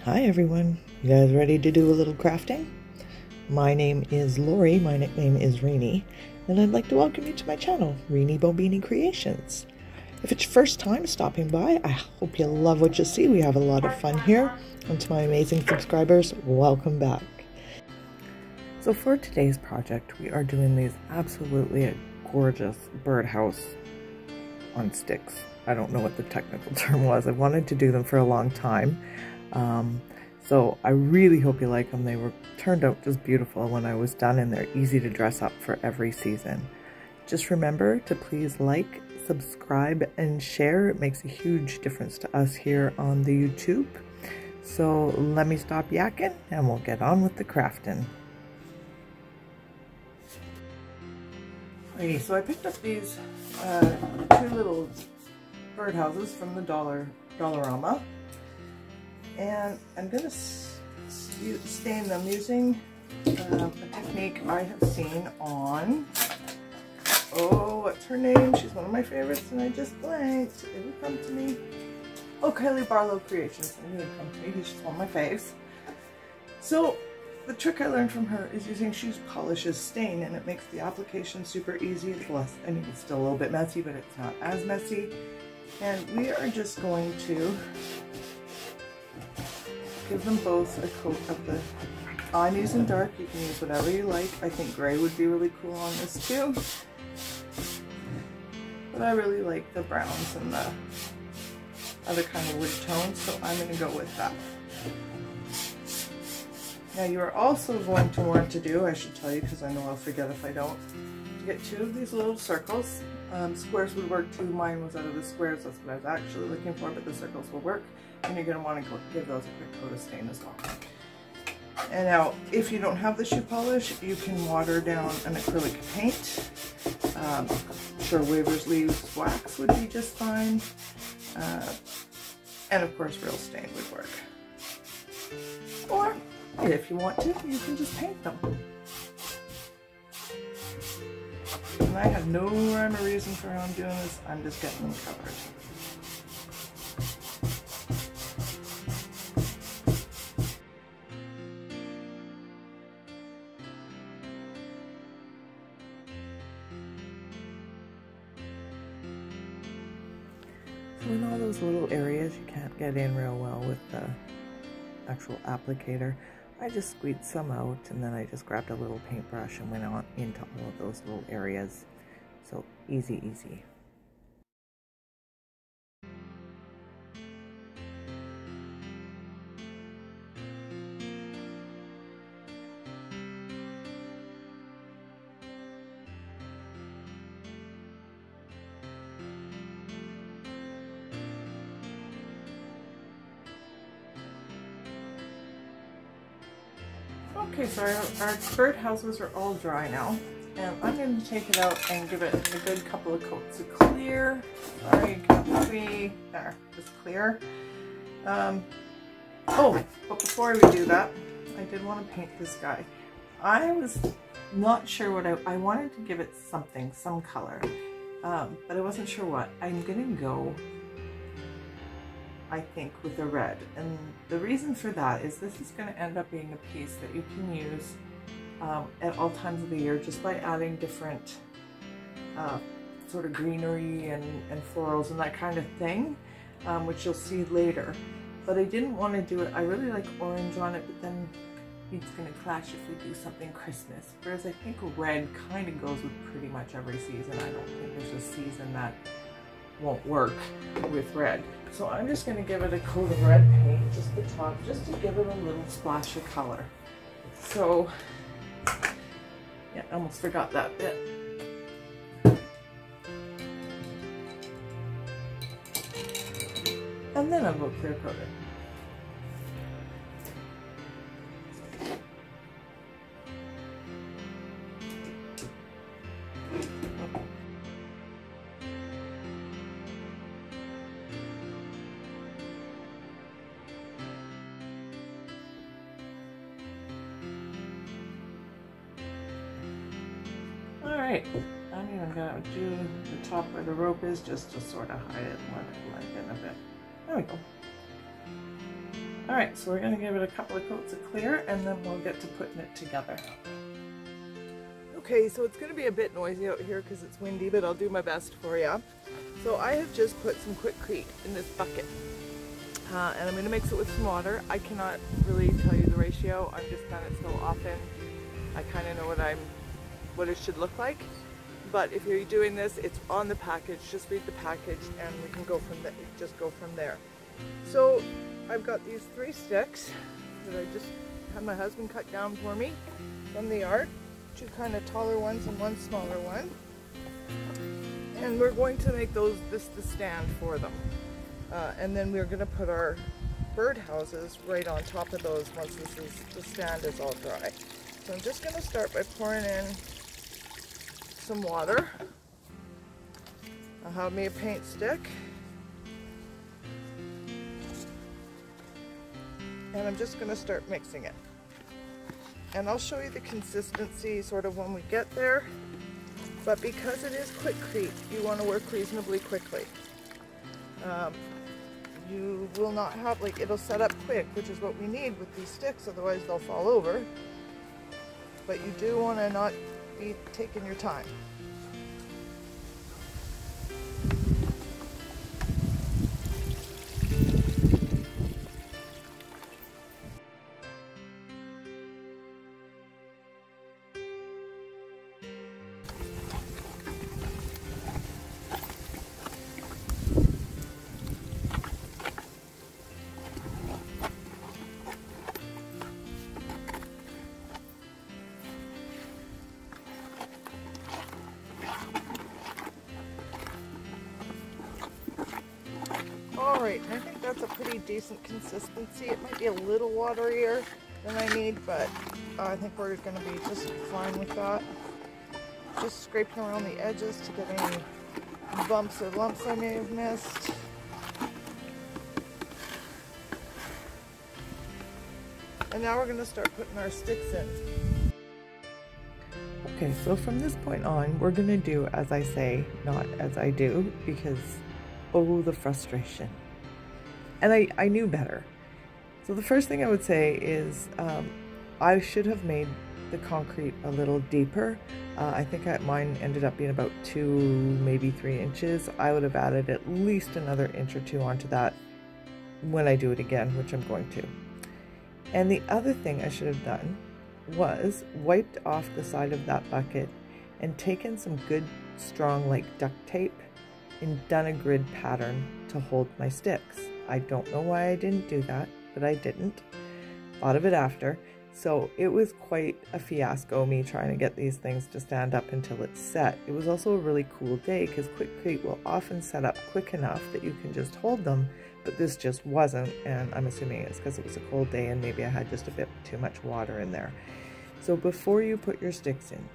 Hi everyone, you guys ready to do a little crafting? My name is Lori, my nickname is Reenie, and I'd like to welcome you to my channel, Reenie Bobini Creations. If it's your first time stopping by, I hope you love what you see. We have a lot of fun here, and to my amazing subscribers, welcome back. So for today's project, we are doing these absolutely gorgeous birdhouse on sticks. I don't know what the technical term was. I wanted to do them for a long time. So I really hope you like them. They turned out just beautiful when I was done, and they're easy to dress up for every season. Just remember to please like, subscribe, and share. It makes a huge difference to us here on the YouTube. So let me stop yakking and we'll get on with the crafting. Alrighty, so I picked up these two little birdhouses from the Dollarama. And I'm going to stain them using a technique I have seen on, oh, what's her name? She's one of my favorites and I just blanked. It would come to me. Oh, Kylie Barlow Creations. It would come to me. She's one of my faves. So the trick I learned from her is using shoe polish as stain, and it makes the application super easy. It's less, I mean, it's still a little bit messy, but it's not as messy. And we are just going to give them both a coat of the, I'm using dark, you can use whatever you like. I think gray would be really cool on this too. But I really like the browns and the other kind of wood tones, so I'm going to go with that. Now you are also going to want to do, I should tell you because I know I'll forget if I don't, to get two of these little circles. Squares would work too. Mine was out of the squares, that's what I was actually looking for, but the circles will work. And you're going to want to give those a quick coat of stain as well. And now, if you don't have the shoe polish, you can water down an acrylic paint. Sure, Weaver's Leaves wax would be just fine. And of course, real stain would work. Or, if you want to, you can just paint them. And I have no rhyme or reason for how I'm doing this, I'm just getting them covered. So in all those little areas you can't get in real well with the actual applicator, I just squeezed some out, and then I just grabbed a little paintbrush and went on into all of those little areas. So easy, easy. Okay, so our bird houses are all dry now, and I'm going to take it out and give it a good couple of coats of clear. Sorry, you can't see. There, just clear. Oh, but before we do that, I did want to paint this guy. I was not sure what I wanted to give it something, some color, but I wasn't sure what. I'm going to go, I think, with a red, and the reason for that is this is going to end up being a piece that you can use at all times of the year, just by adding different sort of greenery and florals and that kind of thing, which you'll see later. But I didn't want to do it, I really like orange on it, but then it's going to clash if we do something Christmas, whereas I think red kind of goes with pretty much every season. I don't think there's a season that won't work with red. So I'm just going to give it a coat of red paint, just the top, just to give it a little splash of color. So, yeah, I almost forgot that bit. And then I'll go clear coat it. Alright, I'm even going to do the top where the rope is just to sort of hide it and let it blend in a bit. There we go. Alright, so we're going to give it a couple of coats of clear and then we'll get to putting it together. Okay, so it's going to be a bit noisy out here because it's windy, but I'll do my best for you. So I have just put some Quikrete in this bucket. And I'm going to mix it with some water. I cannot really tell you the ratio. I've just done it so often. I kind of know what it should look like. But if you're doing this, it's on the package. Just read the package and we can go from there. Just go from there. So I've got these 3 sticks that I just had my husband cut down for me from the yard. 2 kind of taller ones and 1 smaller one. And we're going to make this the stand for them. And then we're going to put our bird houses right on top of those once the stand is all dry. So I'm just going to start by pouring in some water. I'll have me a paint stick. And I'm just going to start mixing it. And I'll show you the consistency sort of when we get there. But because it is Quikrete, you want to work reasonably quickly. You will not have, like, it'll set up quick, which is what we need with these sticks, otherwise they'll fall over. But you do want to not be taking your time. Alright, I think that's a pretty decent consistency. It might be a little waterier than I need, but I think we're going to be just fine with that. Just scraping around the edges to get any bumps or lumps I may have missed. And now we're going to start putting our sticks in. Okay, so from this point on, we're going to do as I say, not as I do, because oh, the frustration. And I knew better. So the first thing I would say is I should have made the concrete a little deeper. I think mine ended up being about 2, maybe 3 inches. I would have added at least another inch or 2 onto that when I do it again, which I'm going to. And the other thing I should have done was wiped off the side of that bucket and taken some good strong like duct tape and done a grid pattern to hold my sticks. I don't know why I didn't do that, but I didn't. Thought of it after. So it was quite a fiasco, me trying to get these things to stand up until it's set. It was also a really cool day because Quikrete will often set up quick enough that you can just hold them, but this just wasn't, and I'm assuming it's because it was a cold day and maybe I had just a bit too much water in there. So before you put your sticks in,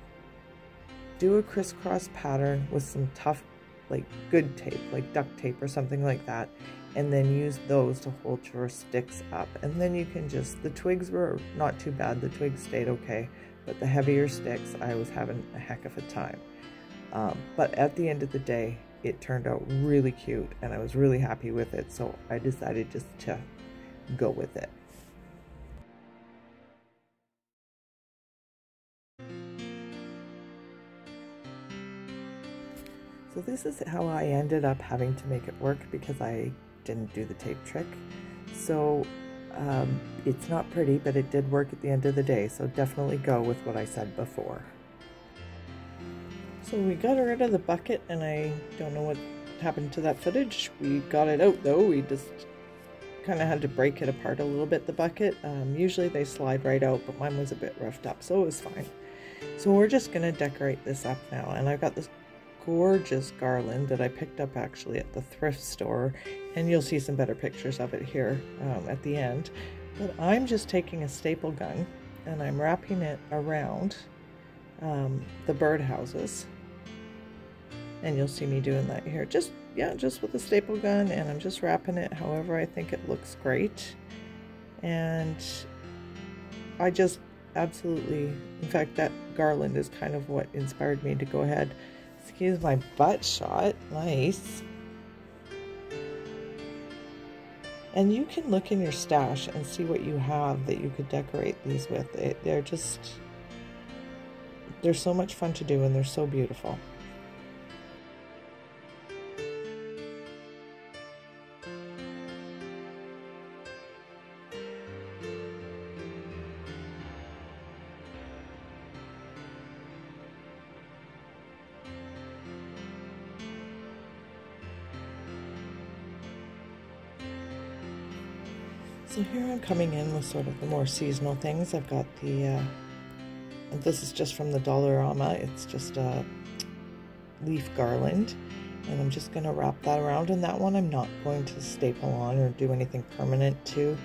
do a crisscross pattern with some tough, like good tape, like duct tape or something like that, and then use those to hold your sticks up. And then you can just, the twigs were not too bad, the twigs stayed okay, but the heavier sticks, I was having a heck of a time. But at the end of the day, it turned out really cute and I was really happy with it, so I decided just to go with it. So this is how I ended up having to make it work because I didn't do the tape trick. So it's not pretty, but it did work at the end of the day, so definitely go with what I said before. So we got rid of the bucket, and I don't know what happened to that footage. We got it out though. We just kind of had to break it apart a little bit, the bucket. Usually they slide right out, but mine was a bit roughed up, so it was fine. So we're just going to decorate this up now, and I've got this gorgeous garland that I picked up actually at the thrift store, and you'll see some better pictures of it here at the end. But I'm just taking a staple gun and I'm wrapping it around the birdhouses, and you'll see me doing that here, just with a staple gun, and I'm just wrapping it however I think it looks great. And I just absolutely, in fact, that garland is kind of what inspired me to go ahead. Excuse my butt shot. Nice. And you can look in your stash and see what you have that you could decorate these with. They're so much fun to do, and they're so beautiful. So here I'm coming in with sort of the more seasonal things. I've got and this is just from the Dollarama. It's just a leaf garland, and I'm just going to wrap that around. And that one I'm not going to staple on or do anything permanent to,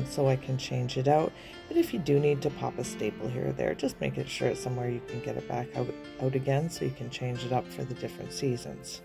so I can change it out. But if you do need to pop a staple here or there, just make sure it's somewhere you can get it back out again, so you can change it up for the different seasons.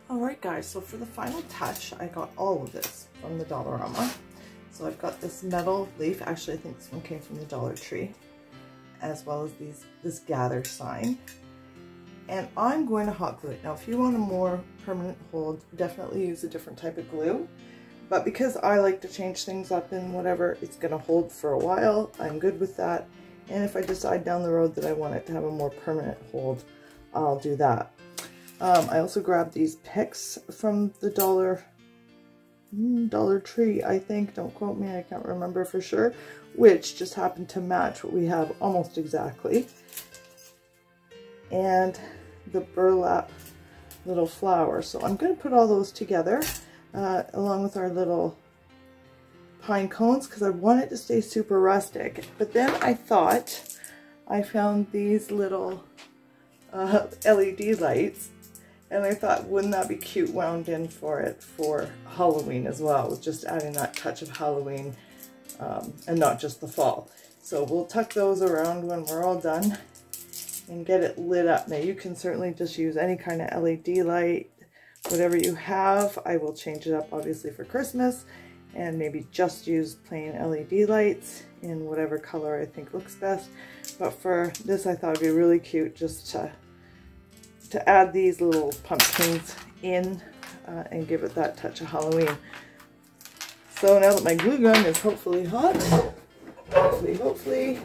Alright guys, so for the final touch, I got all of this from the Dollarama. So I've got this metal leaf, actually I think this one came from the Dollar Tree, as well as this gather sign. And I'm going to hot glue it. Now if you want a more permanent hold, definitely use a different type of glue. But because I like to change things up and whatever, it's going to hold for a while. I'm good with that. And if I decide down the road that I want it to have a more permanent hold, I'll do that. I also grabbed these picks from the Dollar Tree, I think. Don't quote me, I can't remember for sure. Which just happened to match what we have almost exactly. And the burlap little flower. So I'm going to put all those together along with our little pine cones because I want it to stay super rustic. But then I thought I found these little LED lights, and I thought, wouldn't that be cute wound in for it for Halloween as well, with just adding that touch of Halloween and not just the fall. So we'll tuck those around when we're all done and get it lit up. Now you can certainly just use any kind of LED light, whatever you have. I will change it up obviously for Christmas and maybe just use plain LED lights in whatever color I think looks best. But for this I thought it'd be really cute just to add these little pumpkins in and give it that touch of Halloween. So now that my glue gun is hopefully hot, hopefully,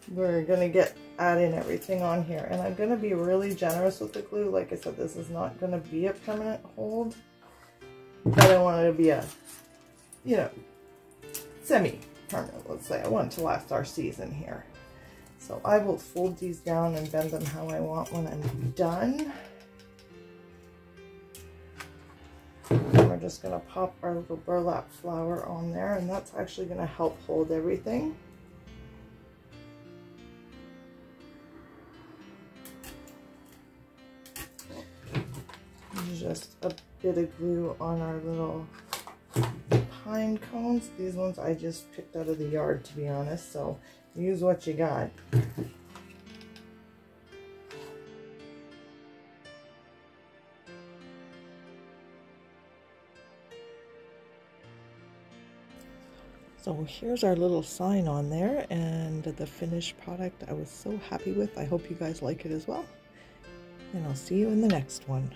we're gonna get adding everything on here, and I'm gonna be really generous with the glue. Like I said, this is not gonna be a permanent hold, but I want it to be a, you know, semi-permanent, let's say. I want it to last our season here. So I will fold these down and bend them how I want when I'm done. And we're just gonna pop our little burlap flower on there, and that's actually gonna help hold everything. Just a bit of glue on our little pine cones. These ones I just picked out of the yard, to be honest, so use what you got. So here's our little sign on there, and the finished product I was so happy with. I hope you guys like it as well, and I'll see you in the next one.